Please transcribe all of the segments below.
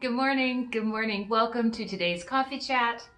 Good morning. Good morning. Welcome to today's coffee chat.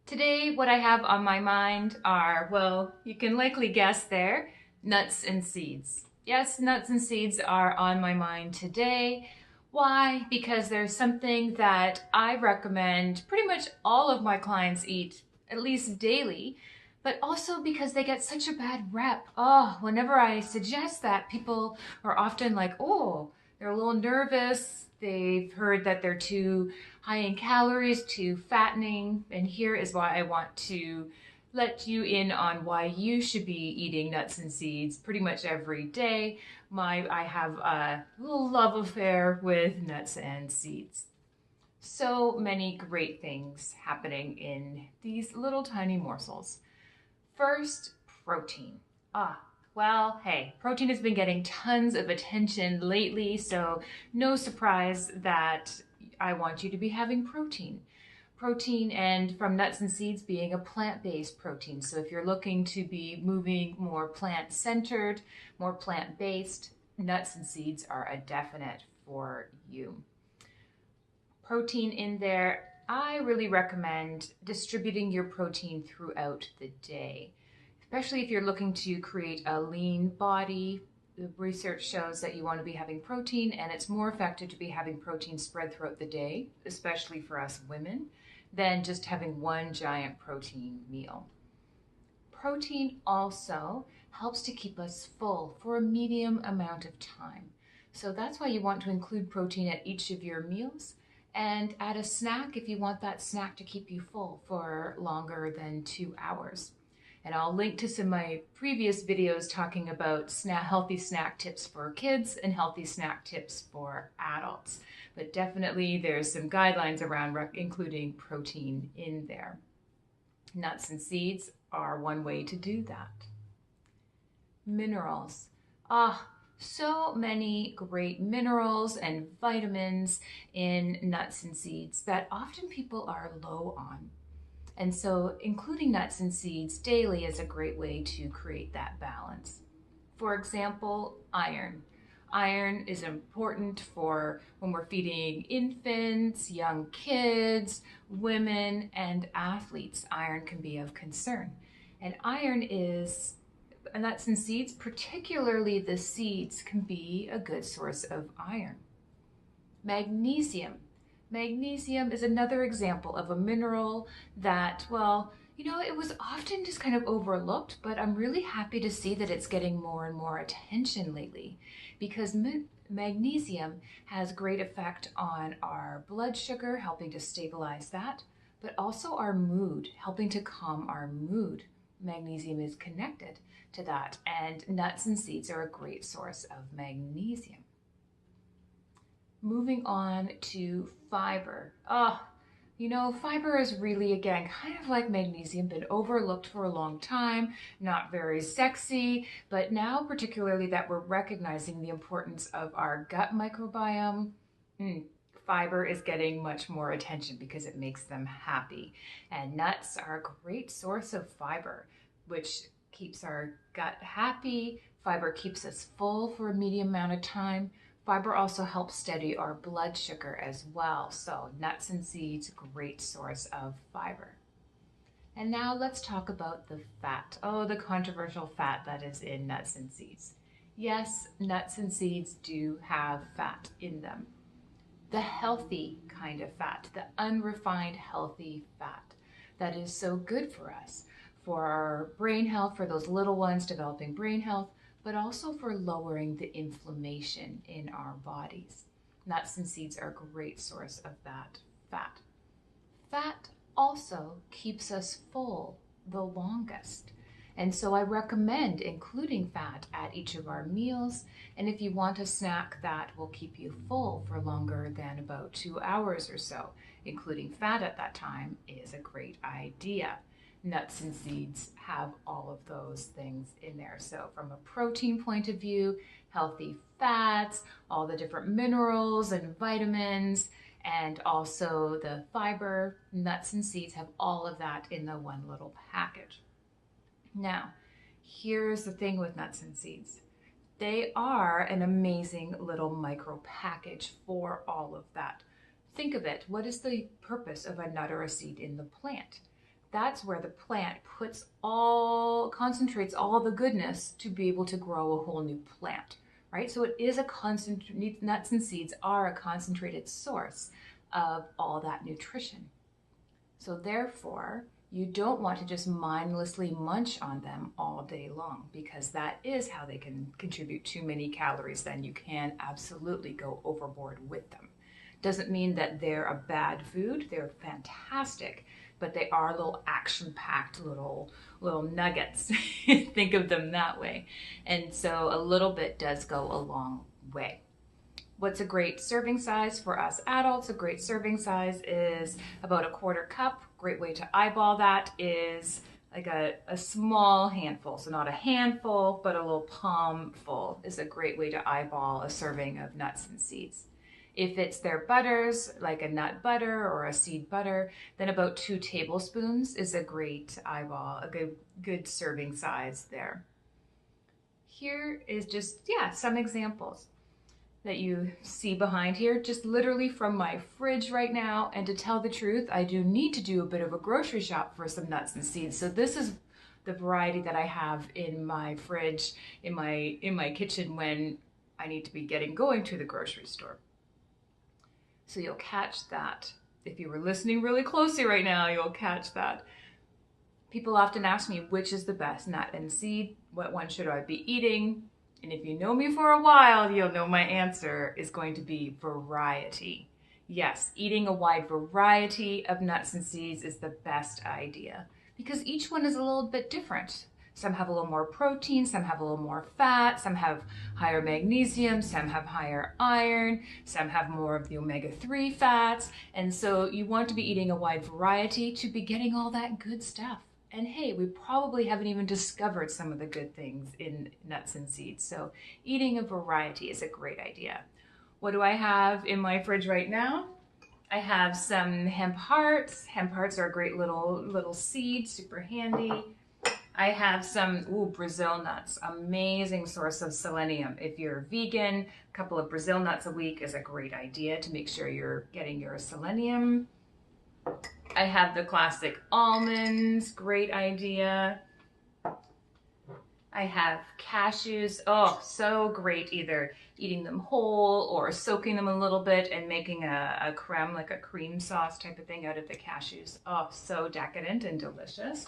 Today, what I have on my mind are, well, you can likely guess there, nuts and seeds. Yes, nuts and seeds are on my mind today. Why? Because there's something that I recommend pretty much all of my clients eat at least daily, but also because they get such a bad rep. Oh, whenever I suggest that, people are often like, oh, they're a little nervous. They've heard that they're too high in calories, too fattening. And here is why I want to let you in on why you should be eating nuts and seeds pretty much every day. I have a little love affair with nuts and seeds. So many great things happening in these little tiny morsels. First, protein. Well, hey, protein has been getting tons of attention lately, so no surprise that I want you to be having protein. Protein and from nuts and seeds being a plant-based protein. So if you're looking to be moving more plant-centered, more plant-based, nuts and seeds are a definite for you. Protein in there, I really recommend distributing your protein throughout the day, especially if you're looking to create a lean body. The research shows that you want to be having protein, and it's more effective to be having protein spread throughout the day, especially for us women, than just having one giant protein meal. Protein also helps to keep us full for a medium amount of time. So that's why you want to include protein at each of your meals, and add a snack if you want that snack to keep you full for longer than 2 hours. And I'll link to some of my previous videos talking about healthy snack tips for kids and healthy snack tips for adults. But definitely there's some guidelines around including protein in there. Nuts and seeds are one way to do that. Minerals. So many great minerals and vitamins in nuts and seeds that often people are low on. And so including nuts and seeds daily is a great way to create that balance. For example, iron. Iron is important for when we're feeding infants, young kids, women, and athletes. Iron can be of concern. And iron is, nuts and seeds, particularly the seeds, can be a good source of iron. Magnesium. Magnesium is another example of a mineral that, well, it was often just kind of overlooked, but I'm really happy to see that it's getting more and more attention lately, because magnesium has great effect on our blood sugar, helping to stabilize that, but also our mood, helping to calm our mood. Magnesium is connected to that, and nuts and seeds are a great source of magnesium. Moving on to fiber. Fiber is really, again, kind of like magnesium, been overlooked for a long time, not very sexy, but now particularly that we're recognizing the importance of our gut microbiome, fiber is getting much more attention because it makes them happy. And nuts are a great source of fiber, which keeps our gut happy. Fiber keeps us full for a medium amount of time. Fiber also helps steady our blood sugar as well. So nuts and seeds, great source of fiber. And now let's talk about the fat. Oh, the controversial fat that is in nuts and seeds. Yes, nuts and seeds do have fat in them. The healthy kind of fat, the unrefined healthy fat that is so good for us, for our brain health, for those little ones developing brain health, but also for lowering the inflammation in our bodies. Nuts and seeds are a great source of that fat. Fat also keeps us full the longest. And so I recommend including fat at each of our meals. And if you want a snack that will keep you full for longer than about 2 hours or so, including fat at that time is a great idea. Nuts and seeds have all of those things in there. So from a protein point of view, healthy fats, all the different minerals and vitamins, and also the fiber, nuts and seeds have all of that in the one little package. Now, here's the thing with nuts and seeds. They are an amazing little micro package for all of that. Think of it. What is the purpose of a nut or a seed in the plant? That's where the plant concentrates all the goodness to be able to grow a whole new plant, right? So it is nuts and seeds are a concentrated source of all that nutrition. So therefore, you don't want to just mindlessly munch on them all day long, because that is how they can contribute too many calories. Then you can absolutely go overboard with them. Doesn't mean that they're a bad food. They're fantastic, but they are little action-packed little nuggets. Think of them that way. And so a little bit does go a long way. What's a great serving size for us adults? A great serving size is about a 1/4 cup. Great way to eyeball that is like a small handful. So not a handful, but a little palm full is a great way to eyeball a serving of nuts and seeds. If it's their butters, like a nut butter or a seed butter, then about 2 tablespoons is a great eyeball, a good serving size there. Here is just, some examples that you see behind here, just literally from my fridge right now. And to tell the truth, I do need to do a bit of a grocery shop for some nuts and seeds. So this is the variety that I have in my fridge, in my kitchen when I need to be going to the grocery store. So you'll catch that. If you were listening really closely right now, you'll catch that. People often ask me, which is the best nut and seed? What one should I be eating? And if you know me for a while, you'll know my answer is going to be variety. Yes, eating a wide variety of nuts and seeds is the best idea, because each one is a little bit different. Some have a little more protein, some have a little more fat, some have higher magnesium, some have higher iron, some have more of the omega-3 fats. And so you want to be eating a wide variety to be getting all that good stuff. And hey, we probably haven't even discovered some of the good things in nuts and seeds. So eating a variety is a great idea. What do I have in my fridge right now? I have some hemp hearts. Hemp hearts are a great little seed, super handy. I have some Brazil nuts, amazing source of selenium. If you're vegan, a couple of Brazil nuts a week is a great idea to make sure you're getting your selenium. I have the classic almonds, great idea. I have cashews, so great, either eating them whole or soaking them a little bit and making a creme, like a cream sauce type of thing out of the cashews. So decadent and delicious.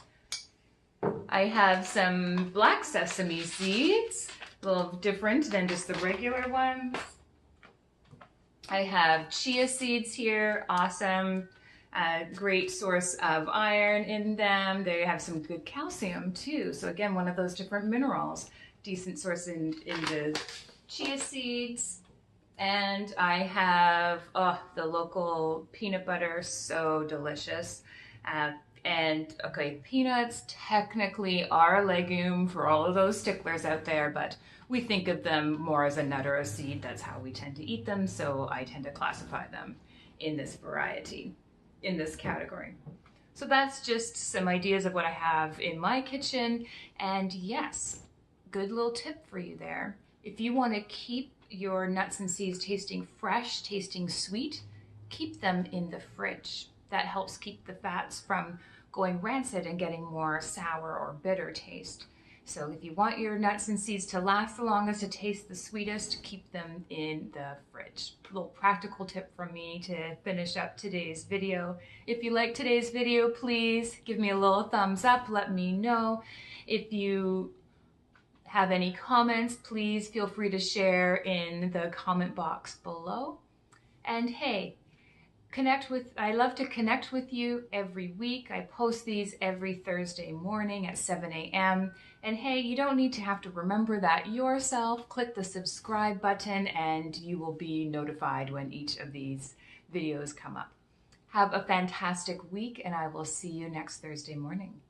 I have some black sesame seeds, a little different than just the regular ones. I have chia seeds here, awesome. Great source of iron in them. They have some good calcium too. So again, one of those different minerals. Decent source in the chia seeds. And I have the local peanut butter, so delicious. Peanuts technically are a legume for all of those sticklers out there, but we think of them more as a nut or a seed. That's how we tend to eat them, so I tend to classify them in this variety, in this category. So that's just some ideas of what I have in my kitchen. And yes, good little tip for you there. If you want to keep your nuts and seeds tasting fresh, tasting sweet, keep them in the fridge. That helps keep the fats from going rancid and getting more sour or bitter taste. So if you want your nuts and seeds to last the longest, to taste the sweetest, keep them in the fridge. A little practical tip from me to finish up today's video. If you like today's video, please give me a little thumbs up. Let me know. If you have any comments, please feel free to share in the comment box below. And hey, I love to connect with you every week. I post these every Thursday morning at 7 a.m. And hey, you don't need to have to remember that yourself. Click the subscribe button and you will be notified when each of these videos come up. Have a fantastic week, and I will see you next Thursday morning.